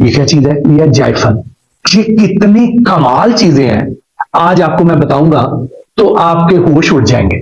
ये क्या चीज है? ये है जायफल। ये कितनी कमाल चीजें हैं, आज आपको मैं बताऊंगा तो आपके होश उड़ जाएंगे।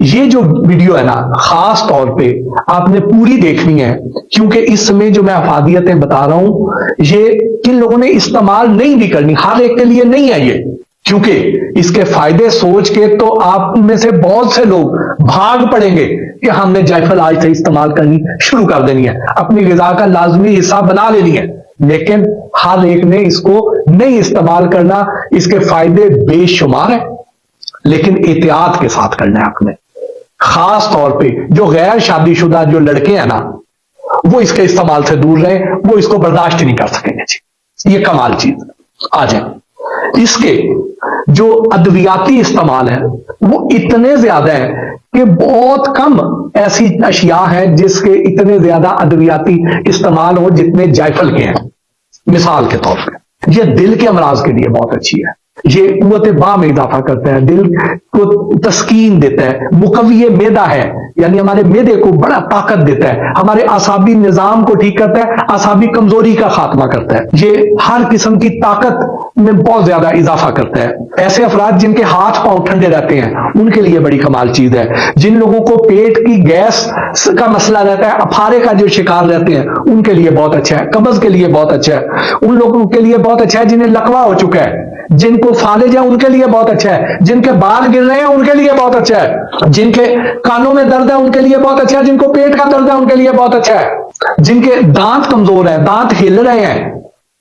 ये जो वीडियो है ना, खास तौर पे आपने पूरी देखनी है, क्योंकि इस समय जो मैं अफादियतें बता रहा हूं ये किन लोगों ने इस्तेमाल नहीं भी करनी, हर एक के लिए नहीं है ये, क्योंकि इसके फायदे सोच के तो आप में से बहुत से लोग भाग पड़ेंगे कि हमने जायफल आज से इस्तेमाल करनी शुरू कर देनी है, अपनी ग़िज़ा का लाजमी हिस्सा बना लेनी है। लेकिन हर एक ने इसको नहीं इस्तेमाल करना। इसके फायदे बेशुमार है, लेकिन एहतियात के साथ करना है आपने। खास तौर पे जो गैर शादीशुदा जो लड़के हैं ना, वो इसके इस्तेमाल से दूर रहे, वो इसको बर्दाश्त नहीं कर सकेंगे जी। ये कमाल चीज। आ जाए, इसके जो अद्वियाती इस्तेमाल है वो इतने ज्यादा है कि बहुत कम ऐसी अशिया है जिसके इतने ज्यादा अद्वियाती इस्तेमाल हो जितने जायफल के हैं। मिसाल के तौर पे ये दिल के अमराज के लिए बहुत अच्छी है, ये कुव्वत बा में इजाफा करता है, दिल को तस्कीन देता है, मुकव्वी मेदा है, यानी हमारे मेदे को बड़ा ताकत देता है, हमारे आसाबी निजाम को ठीक करता है, आसाबी कमजोरी का खात्मा करता है, ये हर किस्म की ताकत में बहुत ज्यादा इजाफा करता है। ऐसे अफराद जिनके हाथ पांव ठंडे रहते हैं उनके लिए बड़ी कमाल चीज है। जिन लोगों को पेट की गैस का मसला रहता है, अफारे का जो शिकार रहते हैं, उनके लिए बहुत अच्छा है। कब्ज के लिए बहुत अच्छा है। उन लोगों के लिए बहुत अच्छा है जिन्हें लकवा हो चुका है, जिनको फालिज है उनके लिए बहुत अच्छा है, जिनके बाल गिर रहे हैं उनके लिए बहुत अच्छा है, जिनके कानों में दर्द है उनके लिए बहुत अच्छा है, जिनको पेट का दर्द है उनके लिए बहुत अच्छा है, जिनके दांत कमजोर है, दांत हिल रहे हैं,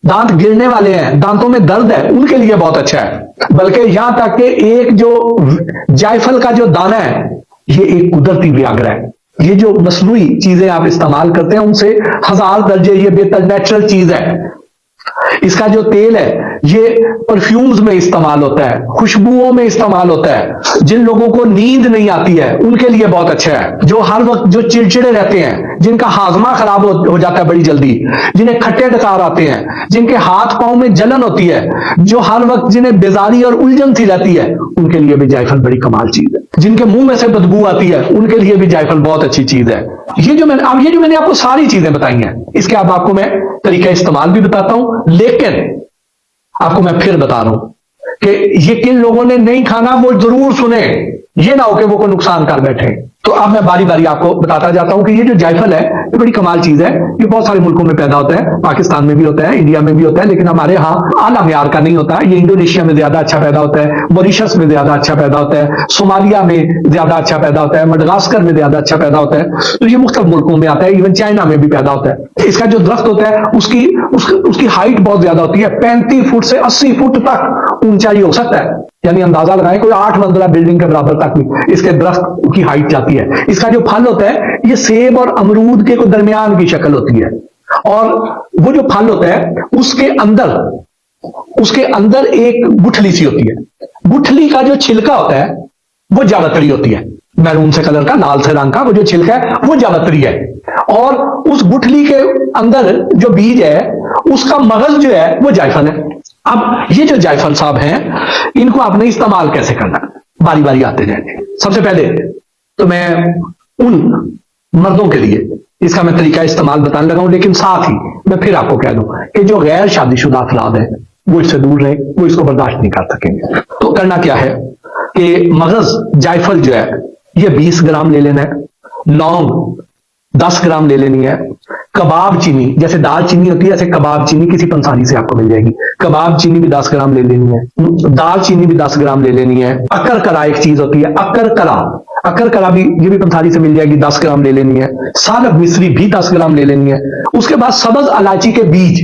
दांत गिरने वाले हैं, दांतों में दर्द है, उनके लिए बहुत अच्छा है। बल्कि यहां तक कि एक जो जायफल का जो दाना है ये एक कुदरती व्याग्र है। ये जो मसनूई चीजें आप इस्तेमाल करते हैं उनसे 1000 दर्जे ये बेहतर नेचुरल चीज है। इसका जो तेल है ये परफ्यूम्स में इस्तेमाल होता है, खुशबुओं में इस्तेमाल होता है। जिन लोगों को नींद नहीं आती है उनके लिए बहुत अच्छा है। जो हर वक्त जो चिड़चिड़े रहते हैं, जिनका हाजमा खराब हो जाता है बड़ी जल्दी, जिन्हें खट्टे डकार आते हैं, जिनके हाथ पांव में जलन होती है, जो हर वक्त जिन्हें बेजारी और उलझन सी रहती है, उनके लिए भी जायफल बड़ी कमाल चीज है। जिनके मुंह में से बदबू आती है उनके लिए भी जायफल बहुत अच्छी चीज है। ये जो मैंने आपको सारी चीजें बताई हैं, इसके अब आपको मैं तरीका इस्तेमाल भी बताता हूं, लेकिन आपको मैं फिर बता रहा हूं कि ये किन लोगों ने नहीं खाना वो जरूर सुने, ये ना हो कि वो कोई नुकसान कर बैठे। तो अब मैं बारी बारी आपको बताता जाता हूं कि ये जो जायफल है ये बड़ी कमाल चीज है। ये बहुत सारे मुल्कों में पैदा होता है, पाकिस्तान में भी होता है, इंडिया में भी होता है, लेकिन हमारे यहाँ आला मेयार का नहीं होता। ये इंडोनेशिया में ज्यादा अच्छा पैदा होता है, मॉरिशस में ज्यादा अच्छा पैदा होता है, सोमालिया में ज्यादा अच्छा पैदा होता है, मडगास्कर में ज्यादा अच्छा पैदा होता है। तो ये मुख्तलिफ मुल्कों में आता है, इवन चाइना में भी पैदा होता है। इसका जो दरख्त होता है उसकी हाइट बहुत ज्यादा होती है, 35 फुट से 80 फुट तक ऊंचाई हो सकता है। यानी अंदाजा लगाएं कोई 8 मंजिला बिल्डिंग के बराबर तक भी इसके दरख्त की हाइट जाती है। इसका जो फल होता है ये सेब और अमरूद के दरमियान की शक्ल होती है, और वो जो फल होता है उसके अंदर एक गुठली सी होती है। गुठली का जो छिलका होता है वो जावतरी होती है, मैरून से कलर का, लाल से रंग का वो जो छिलका है वो जावतरी है, और उस गुठली के अंदर जो बीज है उसका मगज जो है वो जायफल है। अब ये जो जायफल साहब हैं इनको आपने इस्तेमाल कैसे करना, बारी बारी आते जाएंगे। सबसे पहले तो मैं उन मर्दों के लिए इसका मैं तरीका इस्तेमाल बताने लगा हूं, लेकिन साथ ही मैं फिर आपको कह दूं कि जो गैर शादीशुदा अफराद हैं वो इससे दूर रहे, वो इसको बर्दाश्त नहीं कर सकेंगे। तो करना क्या है कि मगज जायफल जो है ये 20 ग्राम ले लेना है, लौंग 10 ग्राम ले लेनी है, कबाब चीनी जैसे दाल चीनी होती है ऐसे कबाब चीनी किसी पंसारी से आपको मिल जाएगी, कबाब चीनी भी 10 ग्राम ले लेनी है, दाल चीनी भी 10 ग्राम ले लेनी है। अक्कर करा एक चीज होती है, अक्कर करा भी ये भी पंसारी से मिल जाएगी, 10 ग्राम ले लेनी है। सालक मिश्री भी 10 ग्राम ले लेनी है। उसके बाद सब्ज इलायची के बीज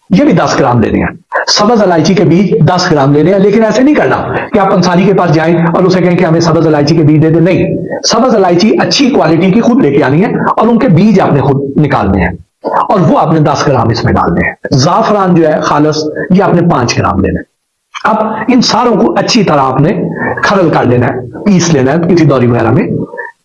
ये भी 10 ग्राम लेने हैं। सब्ज इलायची के बीज 10 ग्राम लेने हैं, लेकिन ऐसे नहीं करना कि आप पंसारी के पास जाएं और उसे कहें कि हमें सब्ज इलायची के बीज दे दे। नहीं, सब्ज इलायची अच्छी क्वालिटी की खुद लेके आनी है और उनके बीज आपने खुद निकालने हैं और वो आपने 10 ग्राम इसमें डालने हैं। जाफरान जो है खालस ये आपने 5 ग्राम लेना है। अब इन सारों को अच्छी तरह आपने खरल कर लेना है, पीस लेना है किसी दौरी वगैरह में।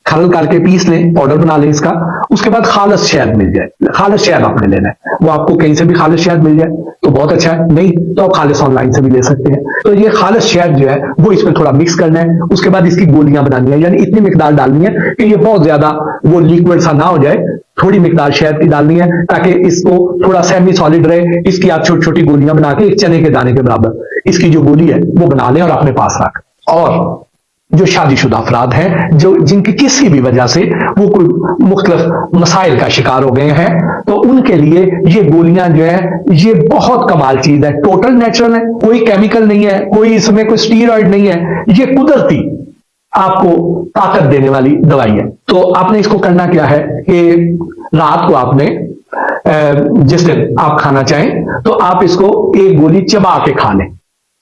खरल करके पीस लें, पाउडर बना लें इसका। उसके बाद खालस शहद मिल जाए, खालस शहद आपने लेना है, वो आपको कहीं से भी खालस शहद मिल जाए तो बहुत अच्छा है, नहीं तो आप खालिस ऑनलाइन से भी ले सकते हैं। तो ये खालस शहद जो है वो इसमें थोड़ा मिक्स करना है। उसके बाद इसकी गोलियां बनानी है, यानी इतनी मिकदार डालनी है कि ये बहुत ज्यादा वो लिक्विड सा ना हो जाए, थोड़ी मिकदार शहद की डालनी है ताकि इसको थोड़ा सेमी सॉलिड रहे। इसकी आप छोटी छोटी गोलियां बना के एक चने के दाने के बराबर इसकी जो गोली है वो बना लें और अपने पास रख। और जो शादीशुदा अफराद हैं, जो जिनकी किसी भी वजह से वो कोई मुख्तलिफ मसाइल का शिकार हो गए हैं, तो उनके लिए ये गोलियां जो है ये बहुत कमाल चीज है। टोटल नेचुरल है, कोई केमिकल नहीं है, कोई इसमें कोई स्टीरॉइड नहीं है, ये कुदरती आपको ताकत देने वाली दवाई है। तो आपने इसको करना क्या है कि रात को आपने जिस दिन आप खाना चाहें तो आप इसको एक गोली चबा के खा लें,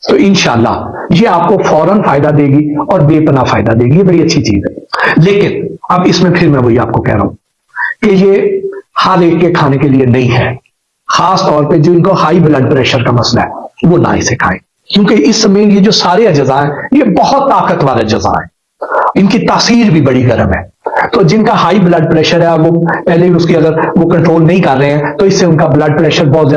तो इंशाल्लाह ये आपको फौरन फायदा देगी और बेपना फायदा देगी। ये बड़ी अच्छी चीज है। लेकिन अब इसमें फिर मैं वही आपको कह रहा हूं कि ये हर एक के खाने के लिए नहीं है। खास तौर पे जिनको हाई ब्लड प्रेशर का मसला है वो ना इसे खाएं, क्योंकि इस समय ये जो सारे अज्जा हैं ये बहुत ताकतवर अज्जा हैं, इनकी तासीर भी बड़ी गर्म है। तो जिनका हाई ब्लड प्रेशर है वो पहले ही उसकी अगर वो कंट्रोल नहीं कर रहे हैं तो इससे उनका ब्लड प्रेशर बहुत